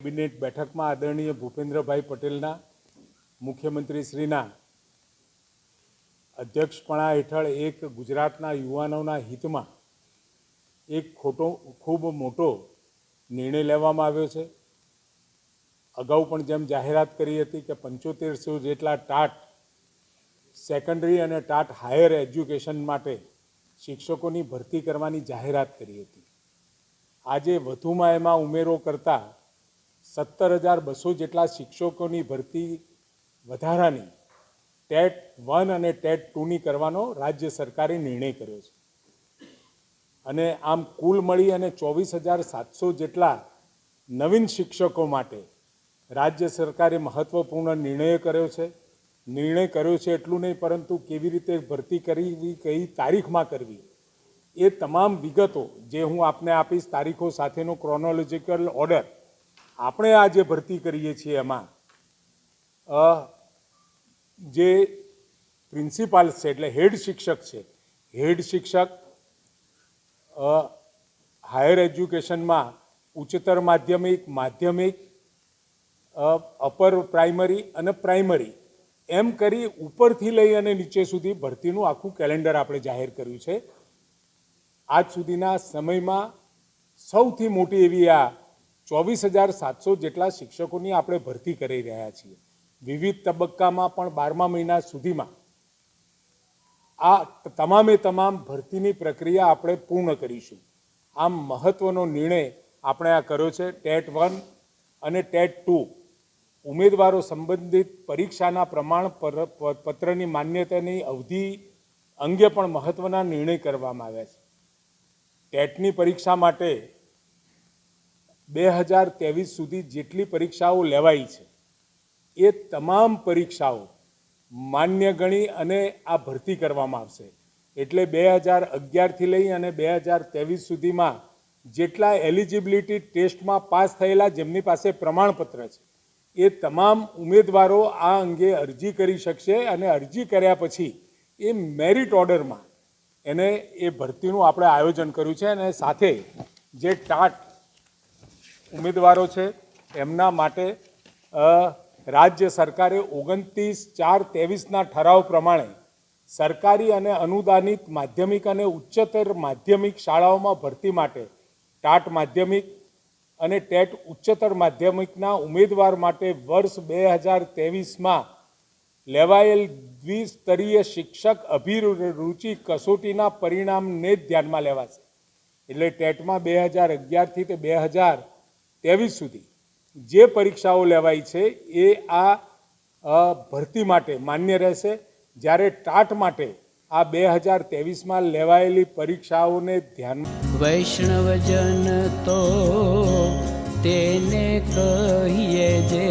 Cabinet બેઠકમાં આદરણીય ભૂપેન્દ્રભાઈ પટેલના મુખ્યમંત્રીશ્રીના અધ્યક્ષપણા હેઠળ એક ગુજરાતના યુવાનોના હિતમાં એક ખૂબ મોટો નિર્ણય લેવામાં આવ્યો છે। અગાઉ પણ જેમ જાહેરાત કરી હતી કે 7500 જેટલા ટાટ સેકન્ડરી અને ટાટ હાયર એજ્યુકેશન માટે શિક્ષકોની ભરતી કરવાની જાહેરાત કરી હતી। આજે વધુમાં એમાં ઉમેરો કરતાં 17,200 જેટલા શિક્ષકોની ભરતી વધારાની ટેટ 1 અને ટેટ 2ની કરવાનો રાજ્ય સરકારે નિર્ણય કર્યો છે અને આમ કુલ મળી અને 24,700 જેટલા નવીન શિક્ષકો માટે રાજ્ય સરકારે મહત્ત્વપૂર્ણ નિર્ણય કર્યો છે। એટલું નહીં પરંતુ કેવી રીતે ભરતી કરવી, કઈ તારીખમાં કરવી, એ તમામ વિગતો જે હું આપને આપીશ, તારીખો સાથેનો ક્રોનોલોજીકલ ઓર્ડર આપણે આ જે ભરતી કરીએ છીએ એમાં જે પ્રિન્સિપાલ છે એટલે હેડ શિક્ષક છે, હેડ શિક્ષક હાયર એજ્યુકેશનમાં ઉચ્ચતર માધ્યમિક, માધ્યમિક, અપર પ્રાઇમરી અને પ્રાઇમરી એમ કરી ઉપરથી લઈ અને નીચે સુધી ભરતીનું આખું કેલેન્ડર આપણે જાહેર કર્યું છે। આજ સુધીના સમયમાં સૌથી મોટી એવી આ 24,700 જેટલા શિક્ષકોની આપણે ભરતી કરી રહ્યા છીએ। વિવિધ તબક્કામાં પણ 12મા મહિના સુધીમાં આ તમામ ભરતીની પ્રક્રિયા આપણે પૂર્ણ કરીશું। આમ મહત્ત્વનો નિર્ણય આપણે આ કર્યો છે। ટેટ 1 અને ટેટ 2 ઉમેદવારો સંબંધિત પરીક્ષાના પ્રમાણપત્રની માન્યતાની અવધિ અંગે પણ મહત્ત્વના નિર્ણય કરવામાં આવ્યા છે। ટેટની પરીક્ષા માટે 2023 સુધી જેટલી પરીક્ષાઓ લેવાઈ છે એ તમામ પરીક્ષાઓ માન્ય ગણી અને આ ભરતી કરવામાં આવશે। એટલે 2011થી લઈ અને 2023 સુધીમાં જેટલા એલિજિબિલિટી ટેસ્ટમાં પાસ થયેલા જેમની પાસે પ્રમાણપત્ર છે એ તમામ ઉમેદવારો આ અંગે અરજી કરી શકશે અને અરજી કર્યા પછી એ મેરિટ ઓર્ડરમાં એને એ ભરતીનું આપણે આયોજન કર્યું છે। અને સાથે જે ટાટ ઉમેદવારો છે એમના માટે રાજ્ય સરકારે 29/4/23ના ઠરાવ પ્રમાણે સરકારી અને અનુદાનિત માધ્યમિક અને ઉચ્ચતર માધ્યમિક શાળાઓમાં ભરતી માટે ટાટ માધ્યમિક અને ટેટ ઉચ્ચતર માધ્યમિકના ઉમેદવાર માટે વર્ષ 2023માં લેવાયેલ દ્વિસ્તરીય શિક્ષક અભિરુચિ કસોટીના પરિણામને જ ધ્યાનમાં લેવાશે। એટલે ટેટમાં 2011થી તે 2023 સુધી જે પરીક્ષાઓ લેવાઈ છે એ આ ભરતી માટે માન્ય રહેશે, જ્યારે ટાટ માટે આ 2023માં લેવાયેલી પરીક્ષાઓને ધ્યાનમાં વૈષ્ણવજન તો તેને કહીએ જે